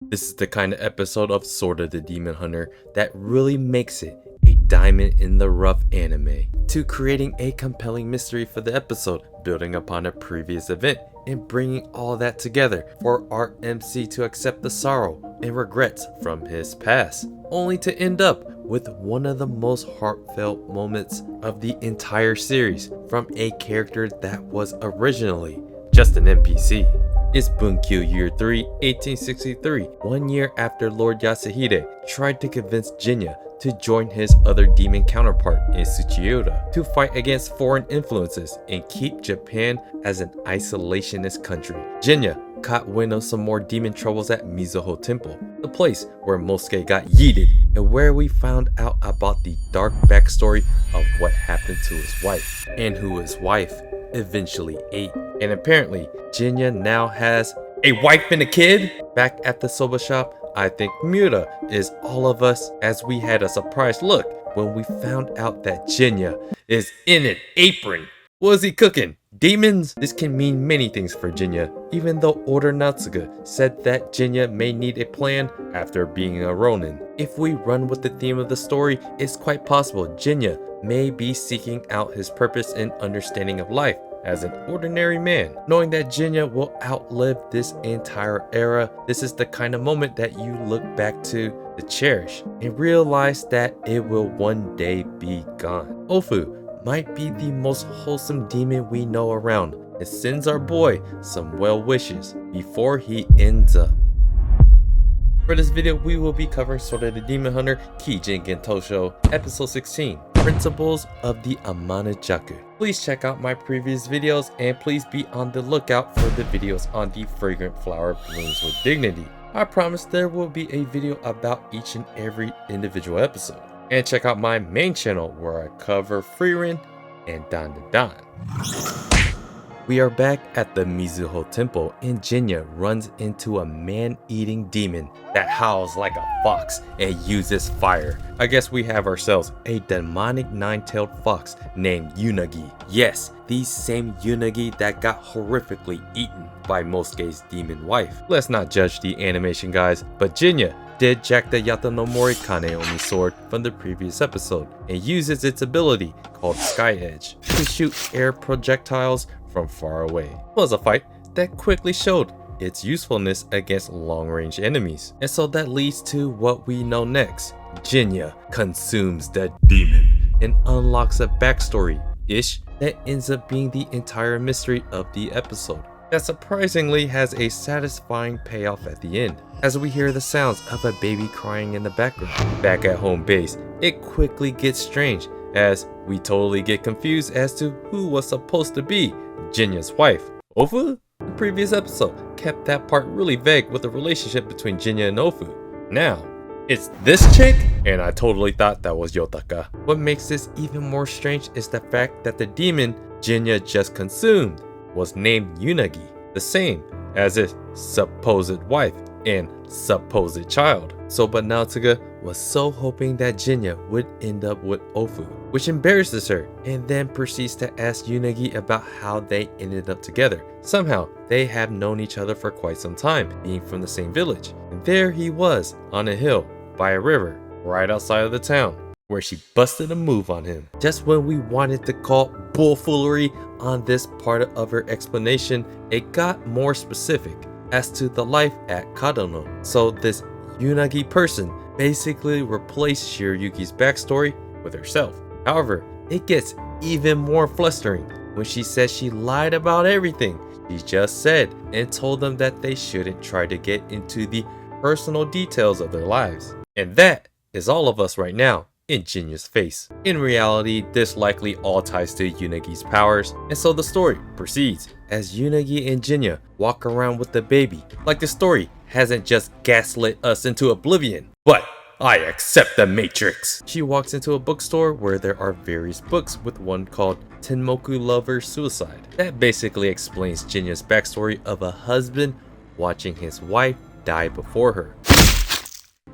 This is the kind of episode of Sword of the Demon Hunter that really makes it a diamond in the rough anime, to creating a compelling mystery for the episode, building upon a previous event, and bringing all that together for our MC to accept the sorrow and regrets from his past, only to end up with one of the most heartfelt moments of the entire series from a character that was originally just an NPC. It's Bunkyo Year 3, 1863, 1 year after Lord Yasuhide tried to convince Jinya to join his other demon counterpart in Tsuchiyoda to fight against foreign influences and keep Japan as an isolationist country. Jinya caught wind of some more demon troubles at Mizuho Temple, the place where Mosuke got yeeted and where we found out about the dark backstory of what happened to his wife and who his wife eventually ate. And apparently Jinya now has a wife and a kid. Back at the soba shop, I think Miura is all of us, as we had a surprise look when we found out that Jinya is in an apron. What is he cooking? Demons? This can mean many things for Jinya, even though Order Natsuga said that Jinya may need a plan after being a Ronin. If we run with the theme of the story, it's quite possible Jinya may be seeking out his purpose and understanding of life as an ordinary man. Knowing that Jinya will outlive this entire era, this is the kind of moment that you look back to cherish and realize that it will one day be gone. Ofu might be the most wholesome demon we know around and sends our boy some well wishes before he ends up. For this video, we will be covering Sword of the Demon Hunter Kijin Gentoushou, Episode 16, Principles of the Amanajaku. Please check out my previous videos and please be on the lookout for the videos on the fragrant flower blooms with dignity. I promise there will be a video about each and every individual episode. And check out my main channel where I cover Frieren and Dan the Dan. We are back at the Mizuho Temple and Jinya runs into a man-eating demon that howls like a fox and uses fire. I guess we have ourselves a demonic nine-tailed fox named Unagi. Yes, the same Unagi that got horrifically eaten by Mosuke's demon wife. Let's not judge the animation, guys, but Jinya did jack the Yatanomori Kaneomi sword from the previous episode and uses its ability called Sky Edge to shoot air projectiles from far away. It was a fight that quickly showed its usefulness against long-range enemies, and so that leads to what we know next. Jinya consumes the demon and unlocks a backstory-ish that ends up being the entire mystery of the episode, that surprisingly has a satisfying payoff at the end, as we hear the sounds of a baby crying in the background. Back at home base, it quickly gets strange as we totally get confused as to who was supposed to be Jinya's wife. Ofu? The previous episode kept that part really vague with the relationship between Jinya and Ofu. Now, it's this chick? And I totally thought that was Yotaka. What makes this even more strange is the fact that the demon Jinya just consumed was named Unagi, the same as his supposed wife and supposed child. So but Natsuga was so hoping that Jinya would end up with Ofu, which embarrasses her, and then proceeds to ask Unagi about how they ended up together. Somehow, they have known each other for quite some time, being from the same village. And there he was, on a hill, by a river, right outside of the town, where she busted a move on him. Just when we wanted to call bullfoolery on this part of her explanation, it got more specific as to the life at Kadono. So this Unagi person basically replaced Shiryuki's backstory with herself. However, it gets even more flustering when she says she lied about everything she just said and told them that they shouldn't try to get into the personal details of their lives. And that is all of us right now in Jinya's face. In reality, this likely all ties to Unagi's powers, and so the story proceeds as Unagi and Jinya walk around with the baby, like the story hasn't just gaslit us into oblivion. But I accept the Matrix. She walks into a bookstore where there are various books, with one called Tenmoku Lover's Suicide. That basically explains Jinya's backstory of a husband watching his wife die before her.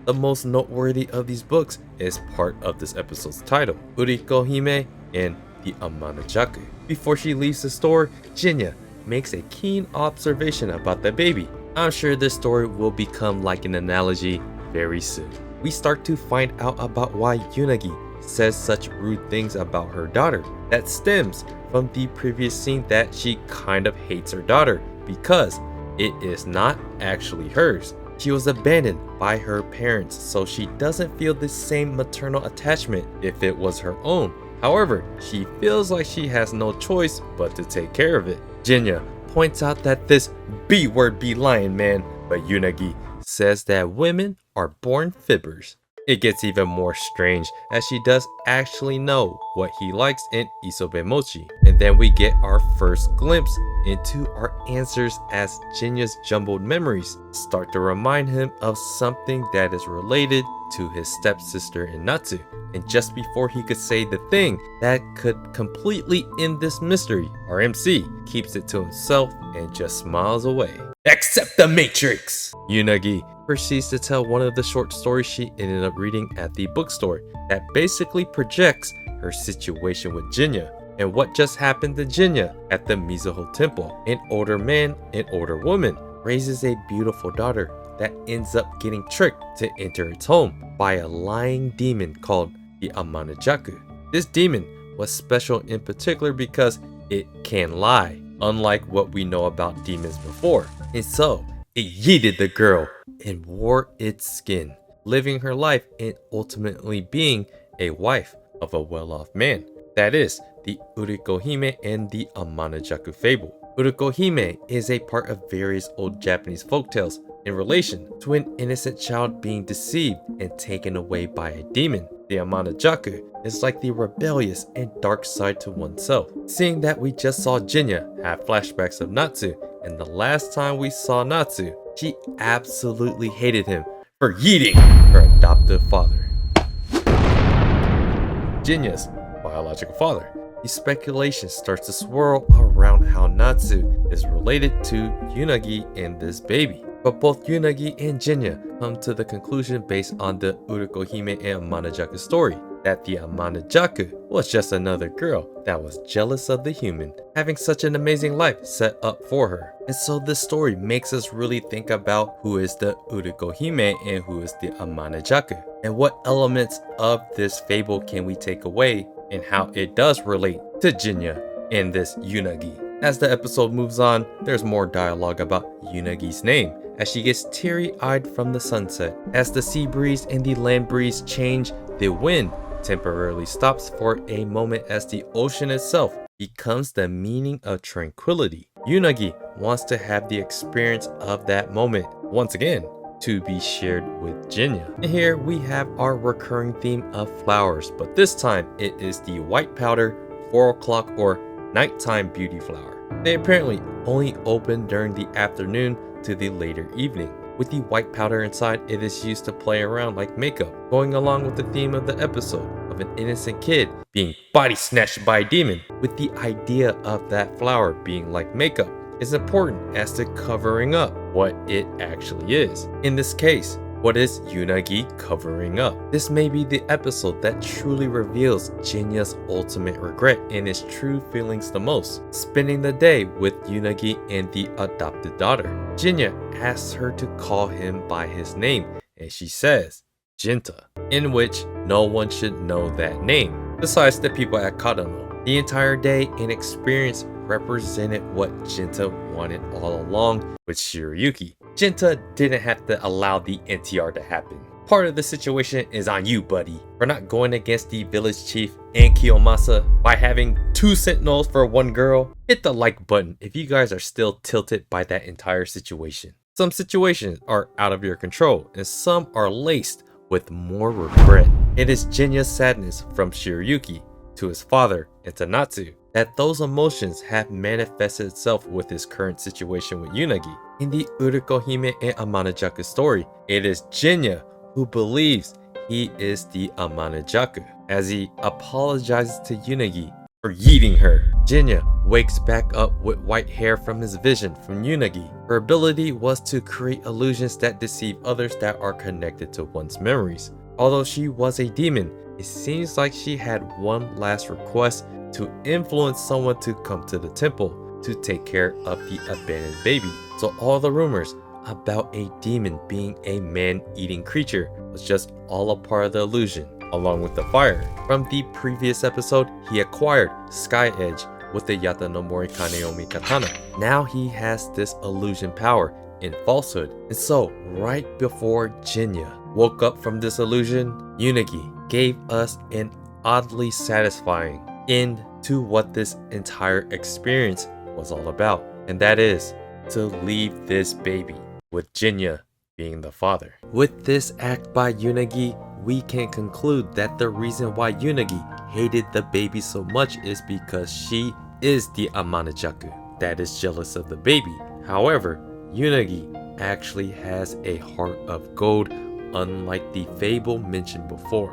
The most noteworthy of these books is part of this episode's title, Uriko Hime and the Amanajaku. Before she leaves the store, Jinya makes a keen observation about the baby I'm sure this story will become like an analogy very soon. We start to find out about why Unagi says such rude things about her daughter. That stems from the previous scene that she kind of hates her daughter because it is not actually hers. She was abandoned by her parents, so she doesn't feel the same maternal attachment if it was her own. However, she feels like she has no choice but to take care of it. Jinya points out that this B-word be lying, man, but Unagi says that women are born fibbers. It gets even more strange as she does actually know what he likes in isobe mochi. And then we get our first glimpse into our answers as Jinya's jumbled memories start to remind him of something that is related to his stepsister in Natsu. And just before he could say the thing that could completely end this mystery, our MC keeps it to himself and just smiles away. Accept the Matrix! Unagi proceeds to tell one of the short stories she ended up reading at the bookstore that basically projects her situation with Jinya and what just happened to Jinya at the Mizuho Temple. An older man and older woman raises a beautiful daughter that ends up getting tricked to enter its home by a lying demon called the Amanajaku. This demon was special in particular because it can lie, unlike what we know about demons before. And so, it yeeted the girl and wore its skin, living her life and ultimately being a wife of a well-off man. That is, the Urikohime and the Amanajaku fable. Urikohime is a part of various old Japanese folktales in relation to an innocent child being deceived and taken away by a demon. The Amanajaku is like the rebellious and dark side to oneself. Seeing that we just saw Jinya have flashbacks of Natsu, and the last time we saw Natsu, she absolutely hated him for yeeting her adoptive father, Jinya's biological father. The speculation starts to swirl around how Natsu is related to Unagi and this baby. But both Unagi and Jinya come to the conclusion based on the Urikohime and Amanajaku story that the Amanajaku was just another girl that was jealous of the human, having such an amazing life set up for her. And so this story makes us really think about who is the Urikohime and who is the Amanajaku, and what elements of this fable can we take away and how it does relate to Jinya and this Unagi. As the episode moves on, there's more dialogue about Unagi's name, as she gets teary-eyed from the sunset. As the sea breeze and the land breeze change, the wind temporarily stops for a moment as the ocean itself becomes the meaning of tranquility. Unagi wants to have the experience of that moment once again to be shared with Jinya. And here we have our recurring theme of flowers, but this time it is the white powder 4 o'clock or nighttime beauty flower. They apparently only open during the afternoon to the later evening. With the white powder inside, it is used to play around like makeup, going along with the theme of the episode of an innocent kid being body snatched by a demon. With the idea of that flower being like makeup is important as to covering up what it actually is. In this case, what is Unagi covering up? This may be the episode that truly reveals Jinya's ultimate regret and his true feelings the most, spending the day with Unagi and the adopted daughter. Jinya asks her to call him by his name, and she says, Jinta, in which no one should know that name, besides the people at Kadano. The entire day and experience represented what Jinta wanted all along with Shiryuki. Jinta didn't have to allow the NTR to happen. Part of the situation is on you, buddy, for not going against the village chief and Kiyomasa by having 2 sentinels for 1 girl. Hit the like button if you guys are still tilted by that entire situation. Some situations are out of your control and some are laced with more regret. It is Jinya's sadness from Shiryuki to his father and to Natsu that those emotions have manifested itself with his current situation with Unagi. In the Urikohime and Amanajaku story, it is Jinya who believes he is the Amanajaku, as he apologizes to Unagi for yeeting her. Jinya wakes back up with white hair from his vision from Unagi. Her ability was to create illusions that deceive others that are connected to one's memories. Although she was a demon, it seems like she had one last request to influence someone to come to the temple to take care of the abandoned baby. So all the rumors about a demon being a man-eating creature was just all a part of the illusion, along with the fire. From the previous episode, he acquired Sky Edge with the Yata no Mori Kaneomi Katana. Now he has this illusion power in falsehood. And so, right before Jinya woke up from this illusion, Unagi gave us an oddly satisfying end to what this entire experience was all about. And that is to leave this baby, with Jinya being the father. With this act by Unagi, we can conclude that the reason why Unagi hated the baby so much is because she is the Amanajaku that is jealous of the baby. However, Unagi actually has a heart of gold, unlike the fable mentioned before.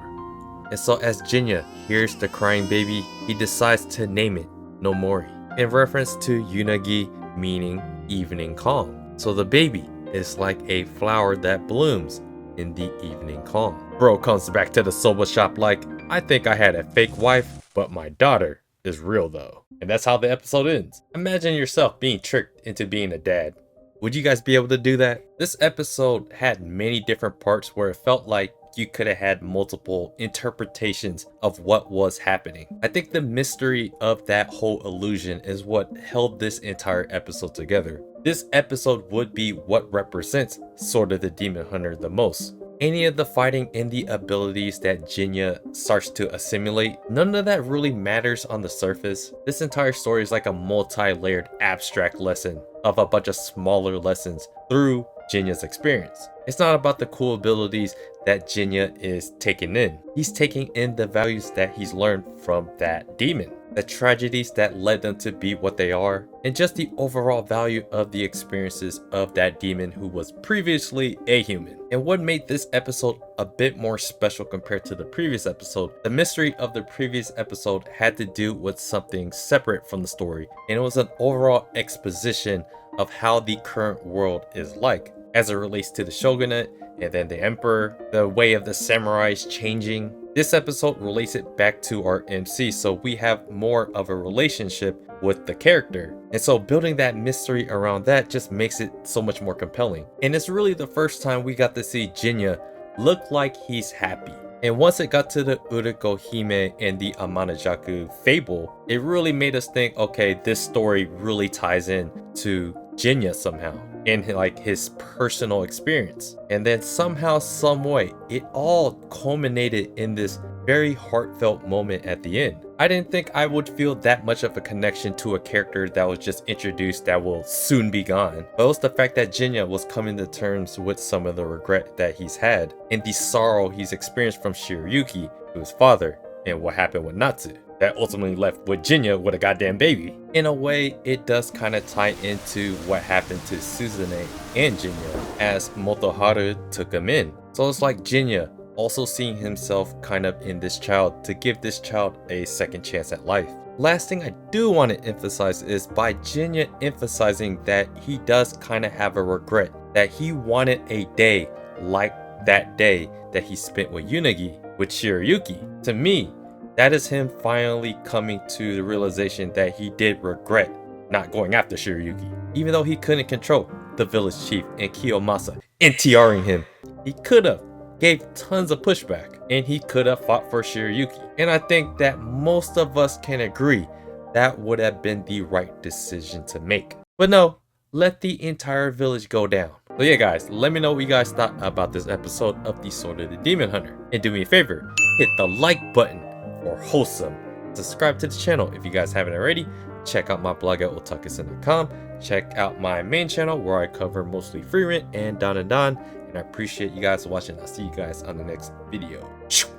And so as Jinya hears the crying baby, he decides to name it Nomori, in reference to Unagi meaning evening calm. So the baby is like a flower that blooms in the evening calm. Bro comes back to the soba shop like, I think I had a fake wife, but my daughter is real though. And that's how the episode ends. Imagine yourself being tricked into being a dad. Would you guys be able to do that? This episode had many different parts where it felt like you could have had multiple interpretations of what was happening. I think the mystery of that whole illusion is what held this entire episode together. This episode would be what represents Sword of the Demon Hunter the most. Any of the fighting and the abilities that Jinya starts to assimilate, none of that really matters on the surface. This entire story is like a multi-layered abstract lesson of a bunch of smaller lessons through Jinya's experience. It's not about the cool abilities that Jinya is taking in. He's taking in the values that he's learned from that demon, the tragedies that led them to be what they are, and just the overall value of the experiences of that demon who was previously a human. And what made this episode a bit more special compared to the previous episode, the mystery of the previous episode had to do with something separate from the story, and it was an overall exposition of how the current world is like as it relates to the shogunate and then the emperor, the way of the samurais changing. This episode relates it back to our MC, so we have more of a relationship with the character. And so building that mystery around that just makes it so much more compelling. And it's really the first time we got to see Jinya look like he's happy. And once it got to the Uriko Hime and the Amanajaku fable, it really made us think, okay, this story really ties in to Jinya somehow and like his personal experience. And then somehow, some way, it all culminated in this very heartfelt moment at the end. I didn't think I would feel that much of a connection to a character that was just introduced that will soon be gone. But it was the fact that Jinya was coming to terms with some of the regret that he's had and the sorrow he's experienced from Shiryuki to his father and what happened with Natsu that ultimately left with Jinya with a goddamn baby. In a way, it does kind of tie into what happened to Suzune and Jinya as Motoharu took him in. So it's like Jinya also seeing himself kind of in this child to give this child a second chance at life. Last thing I do want to emphasize is by Jinya emphasizing that he does kind of have a regret that he wanted a day like that day that he spent with Unagi, with Shiryuki. To me, that is him finally coming to the realization that he did regret not going after Shiryuki. Even though he couldn't control the village chief and Kiyomasa NTRing him, he could have gave tons of pushback and he could have fought for Shiryuki. And I think that most of us can agree that would have been the right decision to make. But no, let the entire village go down. So yeah guys, let me know what you guys thought about this episode of the Sword of the Demon Hunter. And do me a favor, hit the like button for wholesome. Subscribe to the channel if you guys haven't already. Check out my blog at otakusen.com. Check out my main channel where I cover mostly free rent and Don. And I appreciate you guys watching. I'll see you guys on the next video.